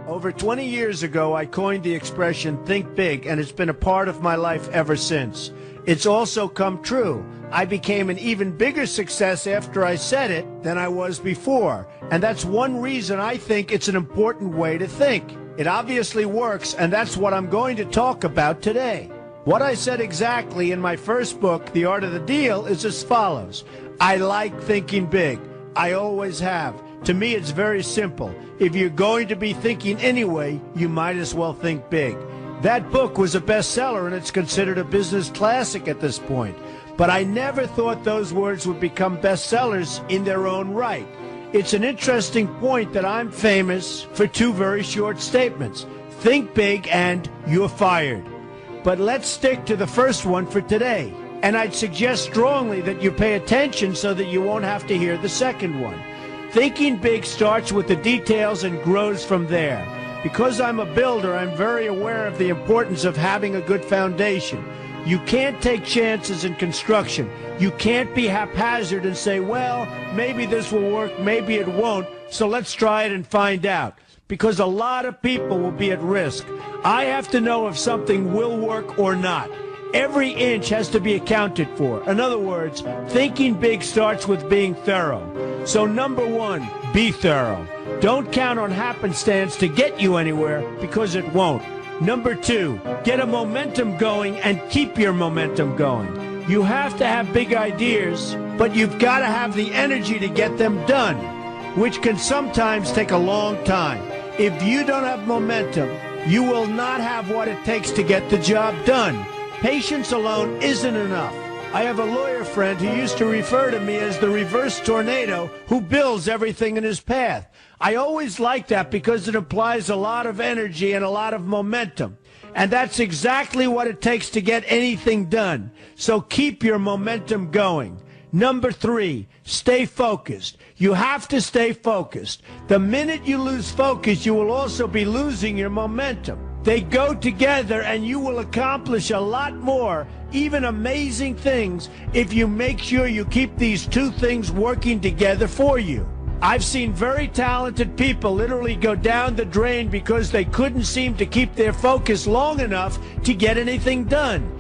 Over 20 years ago, I coined the expression think big, and it's been a part of my life ever since. It's also come true. I became an even bigger success after I said it than I was before. And that's one reason I think it's an important way to think. It obviously works, and that's what I'm going to talk about today. What I said exactly in my first book, The Art of the Deal, is as follows. I like thinking big. I always have. To me, it's very simple. If you're going to be thinking anyway, you might as well think big. That book was a bestseller, and it's considered a business classic at this point. But I never thought those words would become bestsellers in their own right. It's an interesting point that I'm famous for two very short statements. Think big and you're fired. But let's stick to the first one for today. And I'd suggest strongly that you pay attention so that you won't have to hear the second one. Thinking big starts with the details and grows from there. Because I'm a builder, I'm very aware of the importance of having a good foundation. You can't take chances in construction. You can't be haphazard and say, well, maybe this will work, maybe it won't, so let's try it and find out. Because a lot of people will be at risk. I have to know if something will work or not. Every inch has to be accounted for. In other words, thinking big starts with being thorough. So number one, be thorough. Don't count on happenstance to get you anywhere, because it won't. Number two, get a momentum going and keep your momentum going. You have to have big ideas, but you've got to have the energy to get them done, which can sometimes take a long time. If you don't have momentum, you will not have what it takes to get the job done. Patience alone isn't enough. I have a lawyer friend who used to refer to me as the reverse tornado who builds everything in his path. I always like that because it implies a lot of energy and a lot of momentum. And that's exactly what it takes to get anything done. So keep your momentum going. Number three, stay focused. You have to stay focused. The minute you lose focus, you will also be losing your momentum. They go together, and you will accomplish a lot more, even amazing things, if you make sure you keep these two things working together for you. I've seen very talented people literally go down the drain because they couldn't seem to keep their focus long enough to get anything done.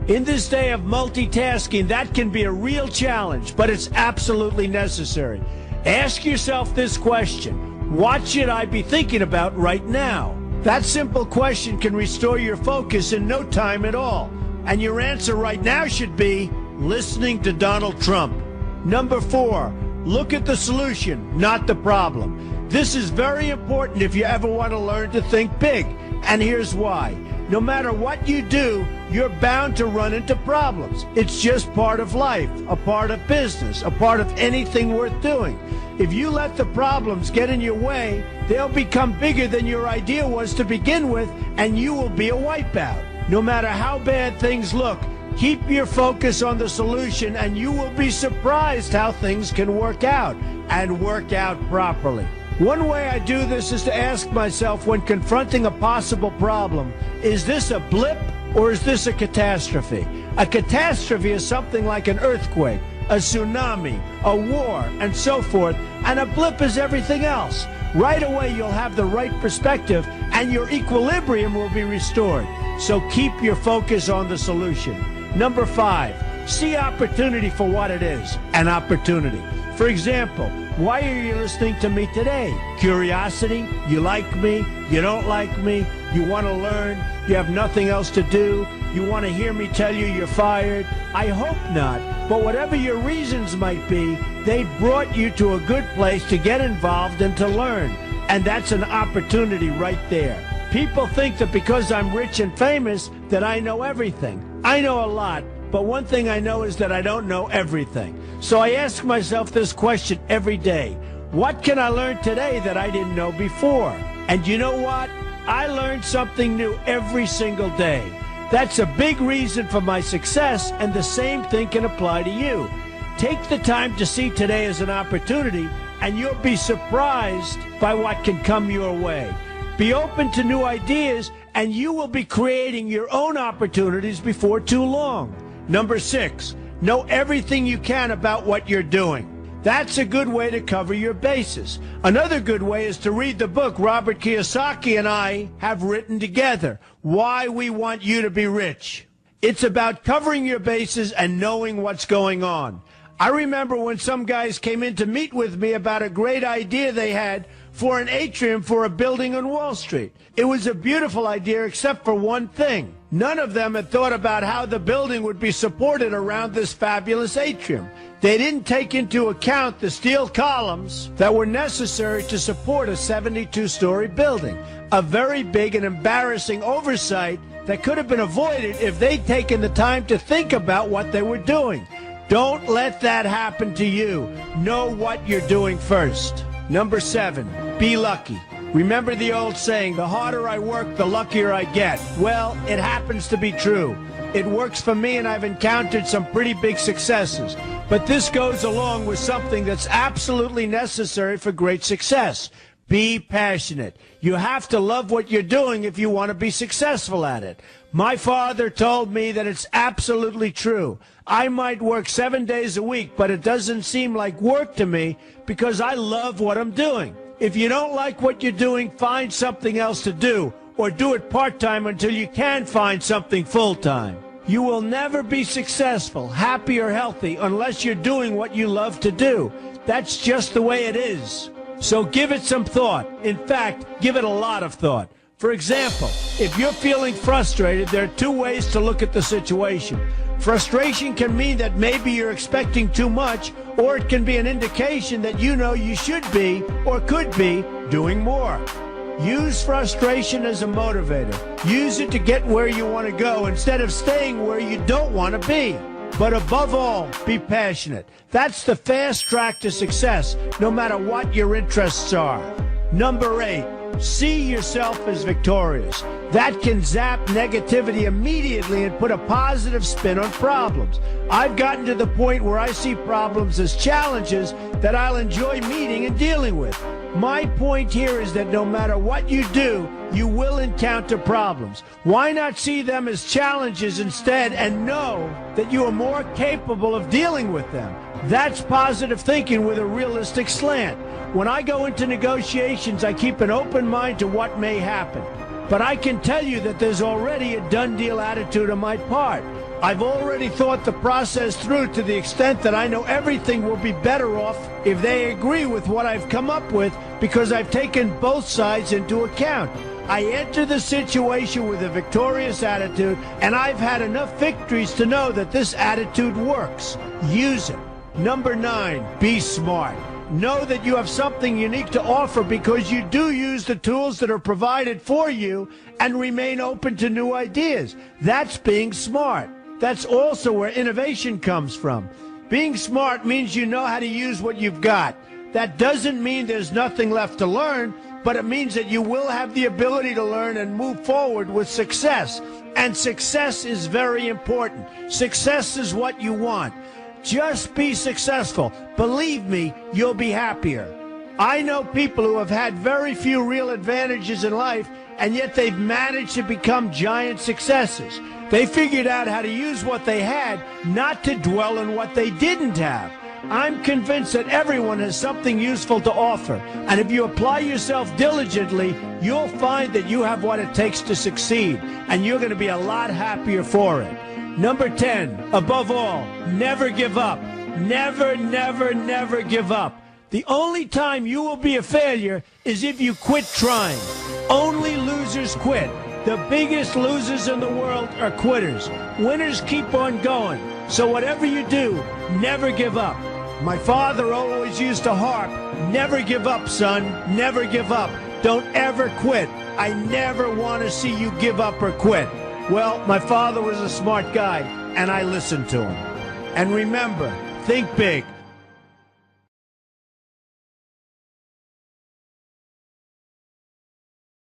In this day of multitasking, that can be a real challenge, but it's absolutely necessary. Ask yourself this question: what should I be thinking about right now? That simple question can restore your focus in no time at all. And your answer right now should be listening to Donald Trump. Number four, look at the solution, not the problem. This is very important if you ever want to learn to think big. And here's why. No matter what you do, you're bound to run into problems. It's just part of life, a part of business, a part of anything worth doing. If you let the problems get in your way, they'll become bigger than your idea was to begin with, and you will be a wipeout. No matter how bad things look, keep your focus on the solution, and you will be surprised how things can work out, and work out properly. One way I do this is to ask myself when confronting a possible problem, is this a blip or is this a catastrophe? A catastrophe is something like an earthquake, a tsunami, a war, and so forth, and a blip is everything else. Right away you'll have the right perspective and your equilibrium will be restored. So keep your focus on the solution. Number five, see opportunity for what it is, an opportunity. For example, why are you listening to me today? Curiosity? You like me? You don't like me? You want to learn? You have nothing else to do? You want to hear me tell you you're fired? I hope not. But whatever your reasons might be, they brought you to a good place to get involved and to learn. And that's an opportunity right there. People think that because I'm rich and famous that I know everything. I know a lot. But one thing I know is that I don't know everything. So I ask myself this question every day. What can I learn today that I didn't know before? And you know what? I learn something new every single day. That's a big reason for my success, and the same thing can apply to you. Take the time to see today as an opportunity, and you'll be surprised by what can come your way. Be open to new ideas, and you will be creating your own opportunities before too long. Number six, know everything you can about what you're doing. That's a good way to cover your bases. Another good way is to read the book Robert Kiyosaki and I have written together, Why We Want You to Be Rich. It's about covering your bases and knowing what's going on. I remember when some guys came in to meet with me about a great idea they had for an atrium for a building on Wall Street. It was a beautiful idea except for one thing. None of them had thought about how the building would be supported around this fabulous atrium. They didn't take into account the steel columns that were necessary to support a 72-story building. A very big and embarrassing oversight that could have been avoided if they'd taken the time to think about what they were doing. Don't let that happen to you. Know what you're doing first. Number 7, be lucky. Remember the old saying, the harder I work, the luckier I get. Well, it happens to be true. It works for me, and I've encountered some pretty big successes. But this goes along with something that's absolutely necessary for great success. Be passionate. You have to love what you're doing if you want to be successful at it. My father told me that it's absolutely true. I might work 7 days a week, but it doesn't seem like work to me because I love what I'm doing. If you don't like what you're doing, find something else to do, or do it part-time until you can find something full-time. You will never be successful, happy, or healthy unless you're doing what you love to do. That's just the way it is. So give it some thought. In fact, give it a lot of thought. For example, if you're feeling frustrated, there are 2 ways to look at the situation. Frustration can mean that maybe you're expecting too much, or it can be an indication that you know you should be, or could be, doing more. Use frustration as a motivator. Use it to get where you want to go instead of staying where you don't want to be. But above all, be passionate. That's the fast track to success, no matter what your interests are. Number 8, see yourself as victorious. That can zap negativity immediately and put a positive spin on problems. I've gotten to the point where I see problems as challenges that I'll enjoy meeting and dealing with. My point here is that no matter what you do, you will encounter problems. Why not see them as challenges instead and know that you are more capable of dealing with them? That's positive thinking with a realistic slant. When I go into negotiations, I keep an open mind to what may happen. But I can tell you that there's already a done deal attitude on my part. I've already thought the process through to the extent that I know everything will be better off if they agree with what I've come up with because I've taken both sides into account. I enter the situation with a victorious attitude, and I've had enough victories to know that this attitude works. Use it. Number 9, be smart. Know that you have something unique to offer because you do use the tools that are provided for you and remain open to new ideas. That's being smart. That's also where innovation comes from. Being smart means you know how to use what you've got. That doesn't mean there's nothing left to learn, but it means that you will have the ability to learn and move forward with success. And success is very important. Success is what you want. Just be successful. Believe me, you'll be happier. I know people who have had very few real advantages in life, and yet they've managed to become giant successes. They figured out how to use what they had, not to dwell on what they didn't have. I'm convinced that everyone has something useful to offer, and if you apply yourself diligently, you'll find that you have what it takes to succeed, and you're going to be a lot happier for it. Number 10, above all, never give up. Never, never, never give up. The only time you will be a failure is if you quit trying. Only losers quit. The biggest losers in the world are quitters. Winners keep on going. So whatever you do, never give up. My father always used to harp, never give up, son, never give up. Don't ever quit. I never want to see you give up or quit. Well, my father was a smart guy, and I listened to him. And remember, think big.